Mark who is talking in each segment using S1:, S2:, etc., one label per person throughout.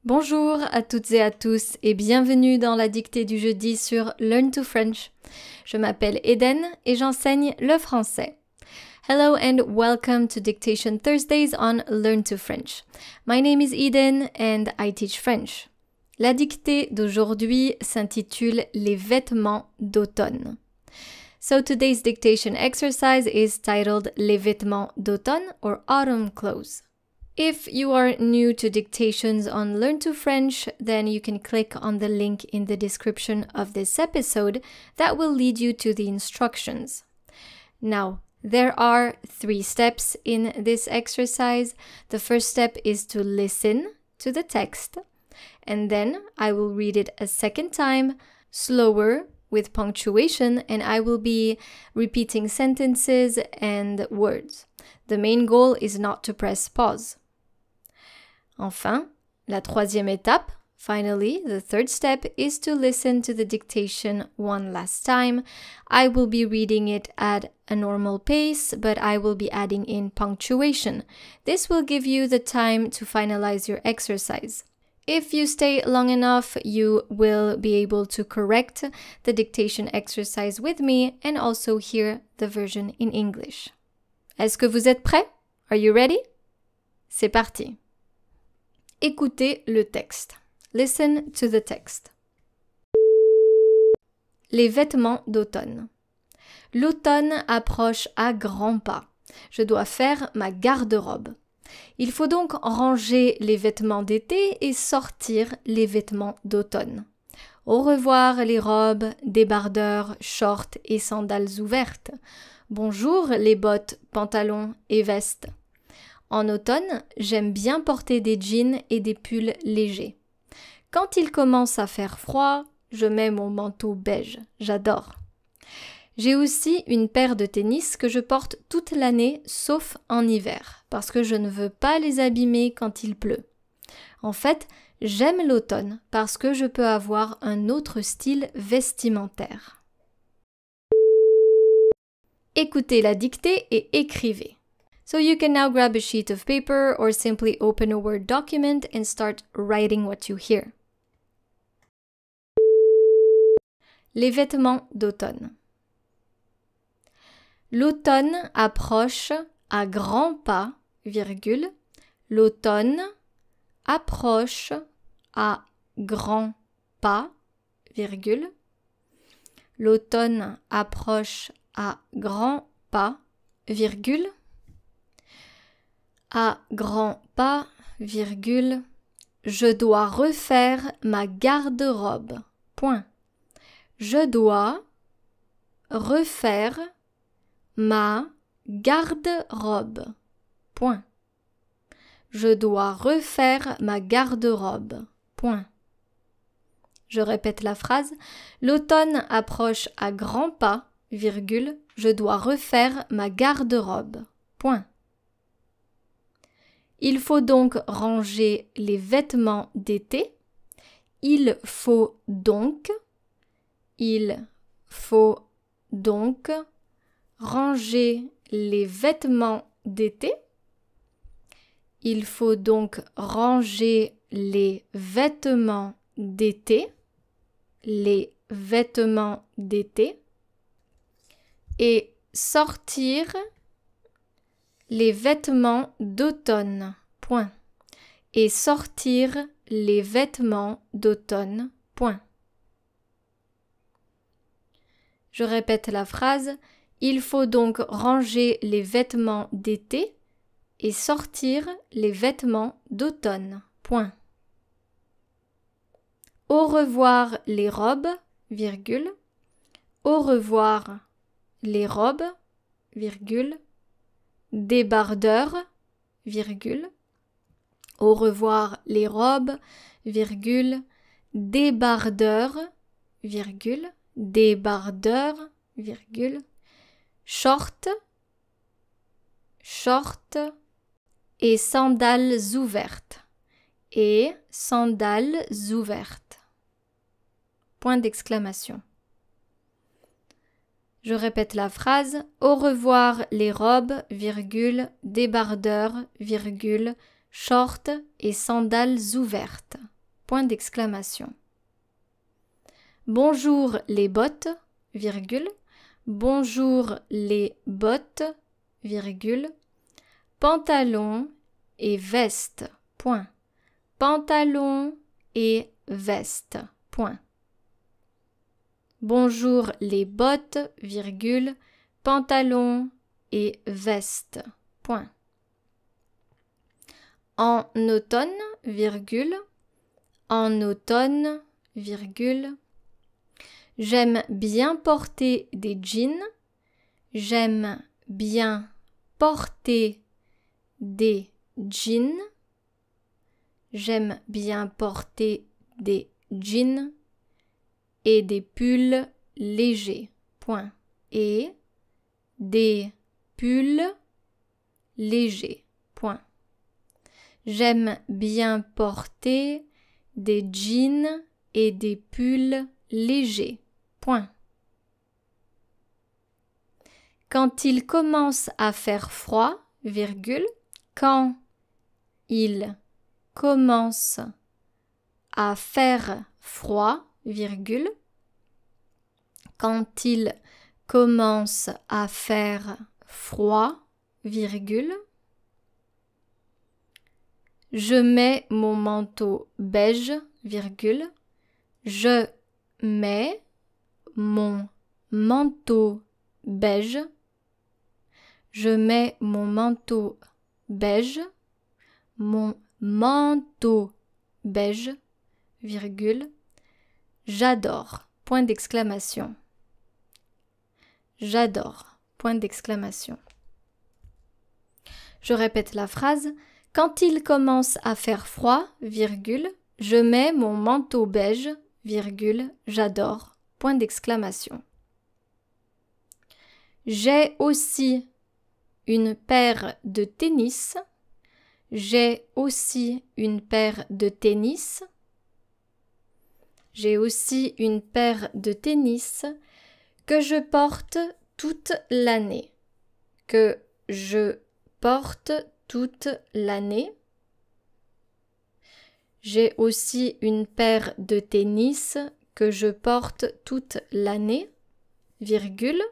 S1: Bonjour à toutes et à tous et bienvenue dans la dictée du jeudi sur Learn to French. Je m'appelle Eden et j'enseigne le français. Hello and welcome to Dictation Thursdays on Learn to French. My name is Eden and I teach French. La dictée d'aujourd'hui s'intitule Les vêtements d'automne. So today's dictation exercise is titled Les vêtements d'automne or autumn clothes. If you are new to dictations on Learn to French, then you can click on the link in the description of this episode that will lead you to the instructions. Now, there are 3 steps in this exercise. The first step is to listen to the text, and then I will read it a second time, slower, with punctuation, and I will be repeating sentences and words. The main goal is not to press pause. Enfin, la troisième étape, finally, the third step is to listen to the dictation one last time. I will be reading it at a normal pace, but I will be adding in punctuation. This will give you the time to finalize your exercise. If you stay long enough, you will be able to correct the dictation exercise with me and also hear the version in English. Est-ce que vous êtes prêts? Are you ready? C'est parti. Écoutez le texte. Listen to the text. Les vêtements d'automne. L'automne approche à grands pas. Je dois faire ma garde-robe. Il faut donc ranger les vêtements d'été et sortir les vêtements d'automne. Au revoir les robes, débardeurs, shorts et sandales ouvertes. Bonjour les bottes, pantalons et vestes. En automne, j'aime bien porter des jeans et des pulls légers. Quand il commence à faire froid, je mets mon manteau beige. J'adore. J'ai aussi une paire de tennis que je porte toute l'année sauf en hiver, parce que je ne veux pas les abîmer quand il pleut. En fait, j'aime l'automne parce que je peux avoir un autre style vestimentaire. Écoutez la dictée et écrivez. So you can now grab a sheet of paper or simply open a Word document and start writing what you hear. Les vêtements d'automne. L'automne approche à grands pas, virgule. L'automne approche à grands pas, virgule. L'automne approche à grands pas, virgule. À grands pas, virgule. Je dois refaire ma garde-robe. Point. Je dois refaire ma garde-robe. Point. Je dois refaire ma garde-robe. Point. Je répète la phrase. L'automne approche à grands pas, virgule. Je dois refaire ma garde-robe. Point. Il faut donc ranger les vêtements d'été. Il faut donc ranger les vêtements d'été. Il faut donc ranger les vêtements d'été. Les vêtements d'été. Et sortir les vêtements d'automne. Point. Et sortir les vêtements d'automne. Point. Je répète la phrase. Il faut donc ranger les vêtements d'été et sortir les vêtements d'automne. Point. Au revoir les robes, virgule. Au revoir les robes, virgule. Débardeurs, virgule. Au revoir les robes, virgule. Débardeurs, virgule. Débardeurs, virgule. Short et sandales ouvertes. Et sandales ouvertes. Point d'exclamation. Je répète la phrase. Au revoir les robes, virgule, débardeurs, virgule, shorts et sandales ouvertes. point d'exclamation. Bonjour les bottes, virgule. Bonjour les bottes, virgule. Pantalon et veste, point. Pantalon et veste, point. Bonjour les bottes, virgule. Pantalon et veste, point. En automne, virgule. En automne, virgule. J'aime bien porter des jeans. J'aime bien porter des jeans. J'aime bien porter des jeans et des pulls légers. Point. Et des pulls légers. Point. J'aime bien porter des jeans et des pulls légers. Point. Quand il commence à faire froid, virgule, quand il commence à faire froid, virgule, quand il commence à faire froid, virgule, je mets mon manteau beige, virgule, je mets mon manteau beige, je mets mon manteau beige, mon manteau beige, virgule, j'adore, point d'exclamation. J'adore, point d'exclamation. Je répète la phrase. Quand il commence à faire froid, virgule, je mets mon manteau beige, virgule, j'adore, point d'exclamation. J'ai aussi une paire de tennis. J'ai aussi une paire de tennis. J'ai aussi une paire de tennis que je porte toute l'année. Que je porte toute l'année. J'ai aussi une paire de tennis que je porte toute l'année, virgule,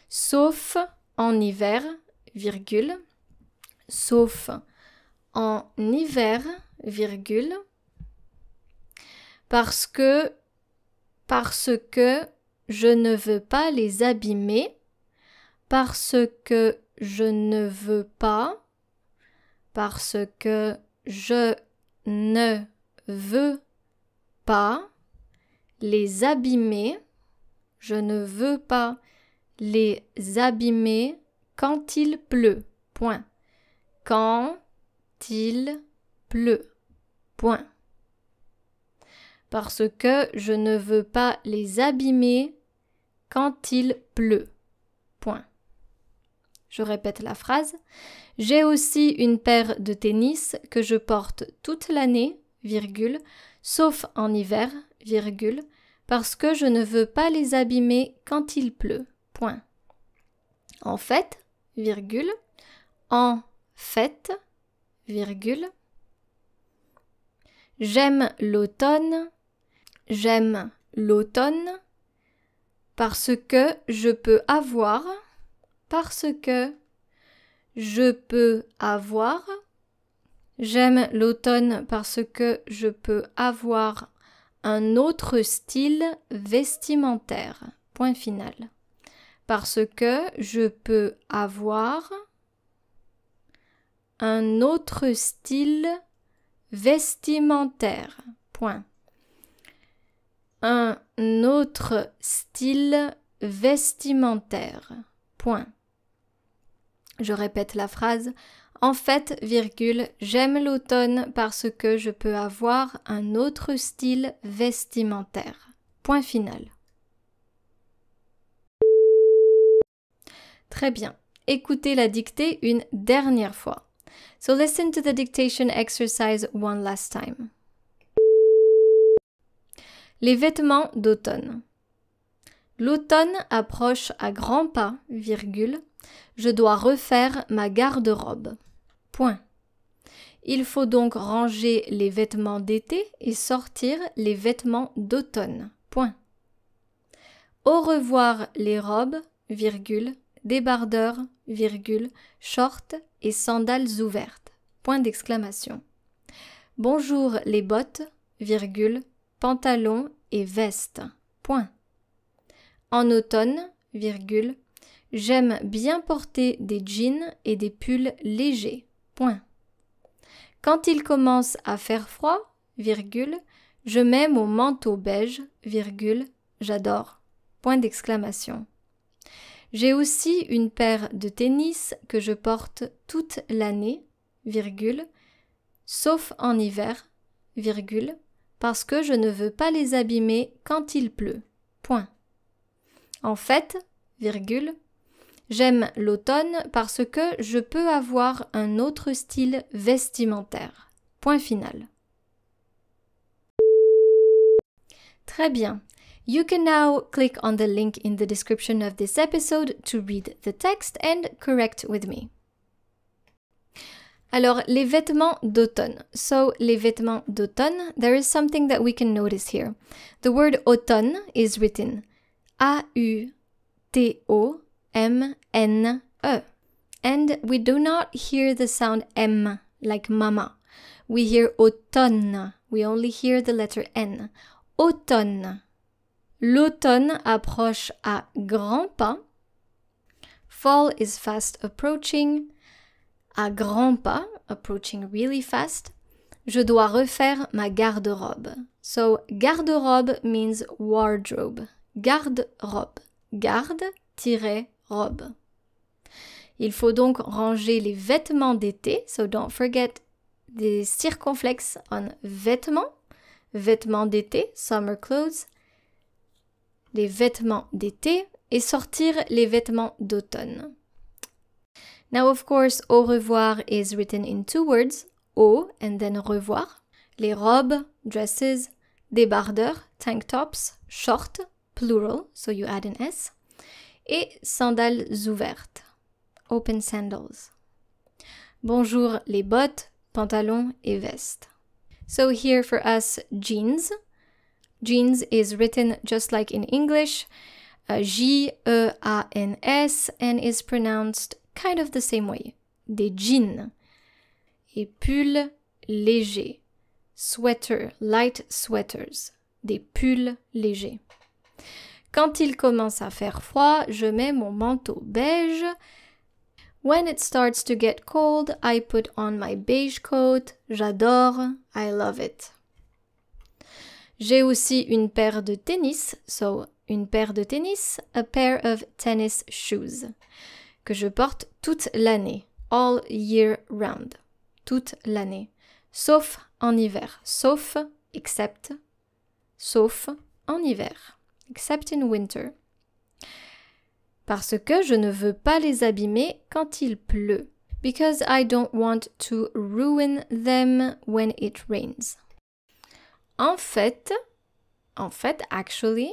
S1: sauf en hiver, virgule, sauf en hiver, virgule, parce que je ne veux pas les abîmer, parce que je ne veux pas, parce que je ne veux pas les abîmer, je ne veux pas les abîmer quand il pleut, point. Quand il pleut, point. Parce que je ne veux pas les abîmer quand il pleut, point. Je répète la phrase. J'ai aussi une paire de tennis que je porte toute l'année, virgule, sauf en hiver, virgule, parce que je ne veux pas les abîmer quand il pleut, point. En fait, virgule, en fait, virgule, j'aime l'automne parce que je peux avoir, j'aime l'automne parce que je peux avoir un autre style vestimentaire. Point final. Parce que je peux avoir un autre style vestimentaire. Point. Un autre style vestimentaire. Point. Je répète la phrase. En fait, virgule, j'aime l'automne parce que je peux avoir un autre style vestimentaire. Point final. Très bien. Écoutez la dictée une dernière fois. So listen to the dictation exercise one last time. Les vêtements d'automne. L'automne approche à grands pas, virgule. Je dois refaire ma garde-robe. Point. Il faut donc ranger les vêtements d'été et sortir les vêtements d'automne. Point. Au revoir les robes, virgule, débardeurs, virgule, shorts et sandales ouvertes. Point d'exclamation. Bonjour les bottes, virgule, pantalons et vestes. Point. En automne, virgule, j'aime bien porter des jeans et des pulls légers. Point. Quand il commence à faire froid, virgule, je mets mon manteau beige, virgule, j'adore. Point d'exclamation. J'ai aussi une paire de tennis que je porte toute l'année, virgule, sauf en hiver, virgule, parce que je ne veux pas les abîmer quand il pleut. Point. En fait, virgule, j'aime l'automne parce que je peux avoir un autre style vestimentaire. Point final. Très bien. You can now click on the link in the description of this episode to read the text and correct with me. Alors, les vêtements d'automne. So, les vêtements d'automne, there is something that we can notice here. The word automne is written A-U-T-O-M-N-E. And we do not hear the sound M like mama. We hear automne. We only hear the letter N. Automne. L'automne approche à grands pas. Fall is fast approaching. À grands pas, approaching really fast. Je dois refaire ma garde-robe. So, garde-robe means wardrobe. Garde-robe. Garde-robe. Il faut donc ranger les vêtements d'été. So, don't forget the circonflexe on vêtements. Vêtements d'été, summer clothes. Les vêtements d'été et sortir les vêtements d'automne. Now, of course, au revoir is written in two words, au and then revoir. Les robes, dresses, débardeurs, tank tops, short, plural, so you add an S, et sandales ouvertes, open sandals. Bonjour les bottes, pantalons et vestes. So here for us, jeans. Jeans is written just like in English, J-E-A-N-S, and is pronounced kind of the same way. Des jeans. Et pulls légers. Sweater, light sweaters. Des pulls légers. Quand il commence à faire froid, je mets mon manteau beige. When it starts to get cold, I put on my beige coat. J'adore. I love it. J'ai aussi une paire de tennis. So, une paire de tennis, a pair of tennis shoes. Que je porte toute l'année. All year round. Toute l'année. Sauf en hiver. Sauf, except. Sauf en hiver. Except in winter. Parce que je ne veux pas les abîmer quand il pleut. Because I don't want to ruin them when it rains. En fait, actually,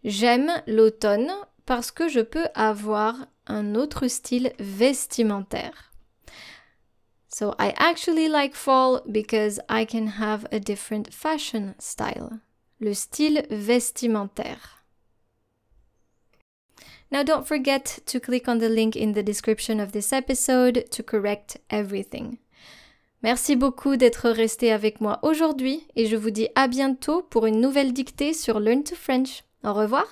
S1: j'aime l'automne parce que je peux avoir un autre style vestimentaire. So I actually like fall because I can have a different fashion style. Le style vestimentaire. Now don't forget to click on the link in the description of this episode to correct everything. Merci beaucoup d'être resté avec moi aujourd'hui et je vous dis à bientôt pour une nouvelle dictée sur Learn to French. Au revoir!